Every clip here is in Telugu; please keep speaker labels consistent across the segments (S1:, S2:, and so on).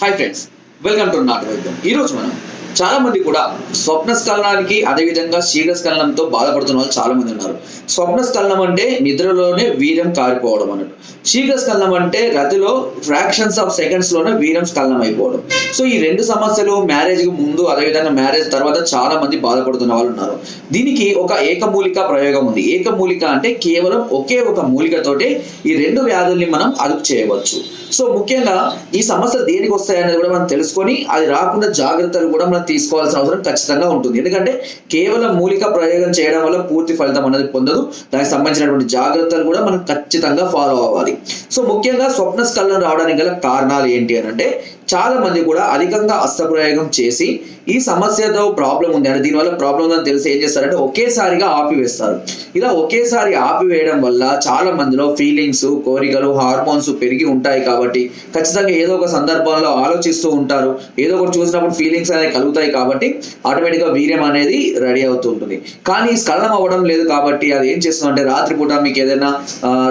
S1: హాయ్ ఫ్రెండ్స్, వెల్కమ్ టు నాటు వైద్యం. ఈరోజు మనం చాలా మంది కూడా స్వప్న స్ఖలనానికి అదేవిధంగా శీఘ్రస్ఖలనంతో బాధపడుతున్న వాళ్ళు చాలా మంది ఉన్నారు. స్వప్న స్ఖలనం అంటే నిద్రలోనే వీర్యం కారిపోవడం అన్నట్టు. శీఘ్రస్ఖలనం అంటే రతిలో ఫ్రాక్షన్స్ ఆఫ్ సెకండ్స్ లోనే వీర్యం స్ఖలనం అయిపోవడం. సో ఈ రెండు సమస్యలు మ్యారేజ్ కి ముందు అదేవిధంగా మ్యారేజ్ తర్వాత చాలా మంది బాధపడుతున్న వాళ్ళు ఉన్నారు. దీనికి ఒక ఏకమూలిక ప్రయోగం ఉంది. ఏకమూలిక అంటే కేవలం ఒకే ఒక మూలికతోటి ఈ రెండు వ్యాధుల్ని మనం అదుపు చేయవచ్చు. సో ముఖ్యంగా ఈ సమస్యలు దేనికి వస్తాయనేది కూడా మనం తెలుసుకొని అది రాకుండా జాగ్రత్తలు కూడా మనం తీసుకోవాల్సిన అవసరం ఖచ్చితంగా ఉంటుంది. ఎందుకంటే కేవలం మూలిక ప్రయోగం చేయడం వల్ల పూర్తి ఫలితం అనేది పొందదు. దానికి సంబంధించినటువంటి జాగ్రత్తలు కూడా మనం ఖచ్చితంగా ఫాలో అవ్వాలి. సో ముఖ్యంగా స్వప్న స్ఖలనం రావడానికి గల కారణాలు ఏంటి అని అంటే, చాలా మంది కూడా అధికంగా హస్తప్రయోగం చేసి ఈ సమస్యతో ప్రాబ్లం ఉంది అంటే దీనివల్ల ప్రాబ్లం ఉందని తెలిసి ఏం చేస్తారంటే ఒకేసారిగా ఆపివేస్తారు. ఇలా ఒకేసారి ఆపివేయడం వల్ల చాలా మందిలో ఫీలింగ్స్, కోరికలు, హార్మోన్స్ పెరిగి ఉంటాయి కాబట్టి ఖచ్చితంగా ఏదో ఒక సందర్భంలో ఆలోచిస్తూ ఉంటారు. ఏదో ఒకటి చూసినప్పుడు ఫీలింగ్స్ అనేవి కలుగుతాయి కాబట్టి ఆటోమేటిక్గా వీర్యం అనేది రెడీ అవుతూ ఉంటుంది. కానీ స్ఖలనం అవ్వడం లేదు కాబట్టి అది ఏం చేస్తుందంటే రాత్రిపూట మీకు ఏదైనా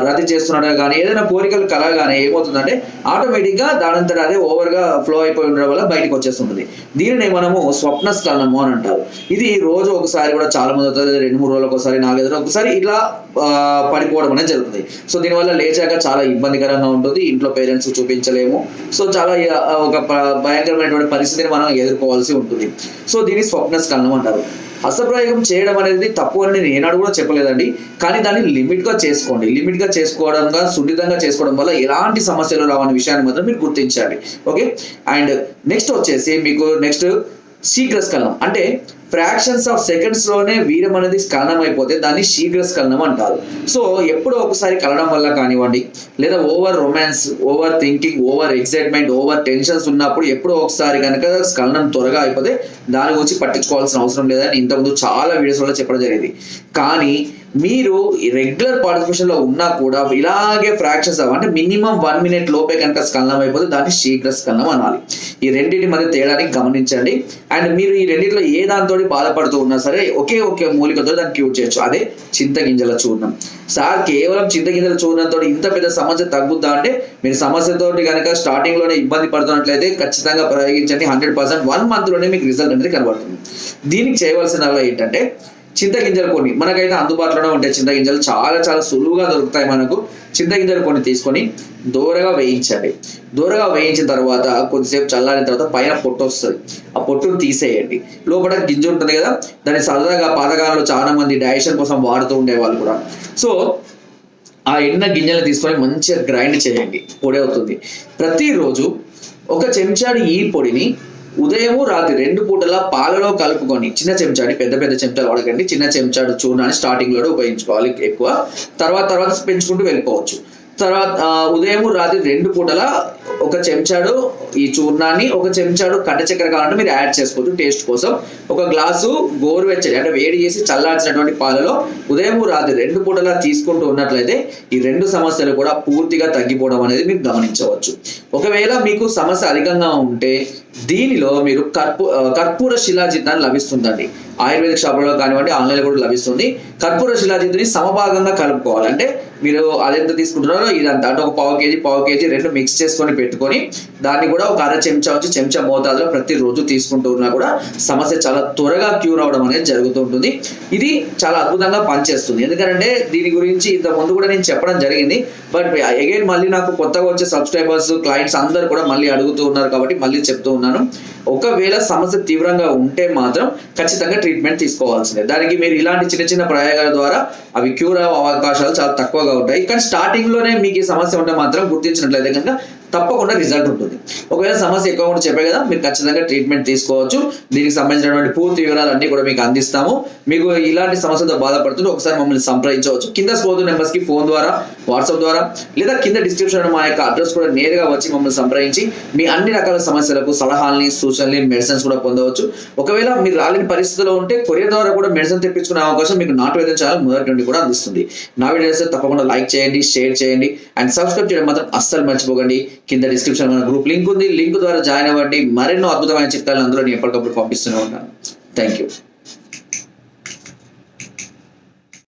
S1: రతి చేస్తున్నట్టు కానీ ఏదైనా కోరికలు కలగానే ఏమవుతుందంటే ఆటోమేటిక్గా దానంతట అదే ఓవర్గా ఫ్లో అయిపోయి ఉండడం వల్ల బయటకు వచ్చేస్తుంటుంది. దీనిని మనము స్వప్న స్ఖలనము అని అంటారు. ఇది రోజు ఒకసారి కూడా చాలా మంది అవుతుంది, 2-3 రోజులకు ఒకసారి, 4 రోజులకు ఒకసారి ఇలా పడిపోవడం అనేది జరుగుతుంది. సో దీనివల్ల లేచాక చాలా ఇబ్బందికరంగా ఉంటుంది. ఇంట్లో పేరెంట్స్ చూపించలేము. సో చాలా ఒక భయంకరమైనటువంటి పరిస్థితిని మనం ఎదుర్కోవాల్సి ఉంటుంది. సో దీన్ని స్వప్న స్ఖలనం అంటారు. హస్తప్రయోగం చేయడం అనేది తప్పు అని నేను ఏనాడు కూడా చెప్పలేదండి. కానీ దాన్ని లిమిట్గా చేసుకోండి. లిమిట్గా చేసుకోవడంగా సున్నితంగా చేసుకోవడం వల్ల ఎలాంటి సమస్యలు రావని విషయాన్ని మాత్రం మీరు గుర్తించాలి. ఓకే. అండ్ నెక్స్ట్ వచ్చేసి మీకు శీఘ్రస్ఖలనం అంటే ఫ్రాక్షన్స్ ఆఫ్ సెకండ్స్ లోనే వీర్యం అనేది స్ఖలనం అయిపోతే దాన్ని శీఘ్రస్ఖలనం అంటారు. సో ఎప్పుడో ఒకసారి కలడం వల్ల కానివ్వండి, లేదా over romance, over thinking, over excitement, over tensions ఉన్నప్పుడు ఎప్పుడో ఒకసారి కనుక స్ఖలనం త్వరగా అయిపోతే దాని గురించి పట్టించుకోవాల్సిన అవసరం లేదని ఇంతకుముందు చాలా వీడియోస్లో చెప్పడం జరిగింది. కానీ మీరు రెగ్యులర్ పార్టిసిపేషన్ లో ఉన్నా కూడా ఇలాగే ఫ్రాక్షన్స్ అంటే మినిమం 1 minute లోపే కనుక స్ఖలనం అయిపోతే దాన్ని శీఘ్రస్ఖలనం అనాలి. ఈ రెండింటి మధ్య తేడాన్ని గమనించండి. అండ్ మీరు ఈ రెండింటిలో ఏ దాంతో బాధపడుతూ ఉన్నా సరే ఒకే మూలికతో దాన్ని క్యూర్ చేయొచ్చు. అదే చింతగింజల చూర్ణం. సార్ కేవలం చింతగింజల చూర్ణంతో ఇంత పెద్ద సమస్య తగ్గుద్దా అంటే, మీరు సమస్యతోటి కనుక స్టార్టింగ్ లోనే ఇబ్బంది పడుతున్నట్లయితే ఖచ్చితంగా ప్రయోగించండి. 100% 1 month లోనే మీకు రిజల్ట్ అనేది కనబడుతుంది. దీనికి చేయవలసిన ఏంటంటే, చింతగింజలు కొన్ని మనకైతే అందుబాటులోనే ఉంటాయి. చింతగింజలు చాలా చాలా సులువుగా దొరుకుతాయి మనకు. చింతగింజలు కొన్ని తీసుకొని దూరగా వేయించండి. దూరగా వేయించిన తర్వాత కొద్దిసేపు చల్లారిన తర్వాత పైన పొట్టు వస్తుంది. ఆ పొట్టును తీసేయండి. లోపల గింజ ఉంటుంది కదా, దాన్ని సరదాగా పాతకాలంలో చాలా మంది డైజెషన్ కోసం వాడుతూ ఉండేవాళ్ళు కూడా. సో ఆ ఎండిన గింజలు తీసుకొని మంచిగా గ్రైండ్ చేయండి, పొడి అవుతుంది. ప్రతిరోజు 1 చెంచాడు ఈ పొడిని ఉదయము రాత్రి 2 పూటలా పాలలో కలుపుకొని, చిన్న చెంచాడి, పెద్ద చెంచాలు వాడకండి, చిన్న చెంచాడు చూర్ణాన్ని స్టార్టింగ్ లో ఉపయోగించుకోవాలి ఎక్కువ. తర్వాత పెంచుకుంటూ వెళ్ళిపోవచ్చు. తర్వాత ఉదయం రాత్రి 2 పూటలా 1 చెంచాడు ఈ చూర్ణాన్ని, 1 చెంచాడు కట్ట చక్కెర కావాలంటే మీరు యాడ్ చేసుకోవచ్చు టేస్ట్ కోసం. 1 గ్లాసు గోరువెచ్చని అంటే వేడి చేసి చల్లార్చినటువంటి పాలలో ఉదయం రాత్రి 2 పూటలా తీసుకుంటూ ఉన్నట్లయితే ఈ 2 సమస్యలు కూడా పూర్తిగా తగ్గిపోవడం అనేది మీరు గమనించవచ్చు. ఒకవేళ మీకు సమస్య అధికంగా ఉంటే దీనిలో మీరు కర్పూర శిలాజిత్తాన్ని లభిస్తుందండి. ఆయుర్వేదిక్ షాపులలో కానివ్వండి, ఆన్లైన్లో కూడా లభిస్తుంది. కర్పూర శిలాజిత్తుని సమభాగంగా కలుపుకోవాలి. అంటే మీరు అదెంత తీసుకుంటున్నారో ఇదంతా అంటే 1 పావు కేజీ 2 మిక్స్ చేసుకొని పెట్టుకొని దాన్ని కూడా 1/2 చెంచా నుంచి చెంచా మోతాదులో ప్రతిరోజు తీసుకుంటూ ఉన్నా కూడా సమస్య చాలా త్వరగా క్యూర్ అవడం అనేది జరుగుతూ ఉంటుంది. ఇది చాలా అద్భుతంగా పనిచేస్తుంది. ఎందుకంటే దీని గురించి ఇంత ముందు కూడా నేను చెప్పడం జరిగింది. బట్ అగైన్ మళ్ళీ నాకు కొత్తగా వచ్చే సబ్స్క్రైబర్స్, క్లయింట్స్ అందరూ కూడా మళ్ళీ అడుగుతూ ఉన్నారు కాబట్టి మళ్ళీ చెప్తూ ఉన్నాను. ఒకవేళ సమస్య తీవ్రంగా ఉంటే మాత్రం ఖచ్చితంగా ట్రీట్మెంట్ తీసుకోవాల్సిందే. దానికి మీరు ఇలాంటి చిన్న ప్రయోగాల ద్వారా అవి క్యూర్ అయ్యే అవకాశాలు చాలా తక్కువగా ఉంటాయి. కానీ స్టార్టింగ్ లోనే మీకు ఈ సమస్య ఉంటే మాత్రం గుర్తించినట్లయితే కనుక తప్పకుండా రిజల్ట్ ఉంటుంది. ఒకవేళ సమస్య ఎక్కువ కూడా చెప్పే కదా, మీరు ఖచ్చితంగా ట్రీట్మెంట్ తీసుకోవచ్చు. దీనికి సంబంధించినటువంటి పూర్తి వివరాలు అన్ని కూడా మీకు అందిస్తాము. మీకు ఇలాంటి సమస్యలతో బాధపడుతుంటే ఒకసారి మమ్మల్ని సంప్రదించవచ్చు. కింద స్క్రోల్ నెంబర్స్ కి ఫోన్ ద్వారా, వాట్సాప్ ద్వారా, లేదా కింద డిస్క్రిప్షన్ మా యొక్క అడ్రస్ కూడా నేరుగా వచ్చి మమ్మల్ని సంప్రదించి మీ అన్ని రకాల సమస్యలకు సలహాలని, సూచనలు, మెడిసిన్స్ కూడా పొందవచ్చు. ఒకవేళ మీరు రాలేని పరిస్థితిలో ఉంటే కొరియర్ ద్వారా కూడా మెడిసిన్ తెప్పించుకునే అవకాశం మీకు నాటు వైద్యం ఛానల్ మొదటి నుండి కూడా అందిస్తుంది. నా వీడియోస్ తప్పకుండా లైక్ చేయండి, షేర్ చేయండి అండ్ సబ్స్క్రైబ్ చేయడం మాత్రం అస్సలు మర్చిపోకండి. కింద డిస్క్రిప్షన్ మన గ్రూప్ లింక్ ఉంది. లింక్ ద్వారా జాయిన్ అవ్వండి. మరెన్నో అద్భుతమైన చిట్కాలను అందులో నేను ఎప్పటికప్పుడు పంపిస్తూనే ఉంటాను. Thank you.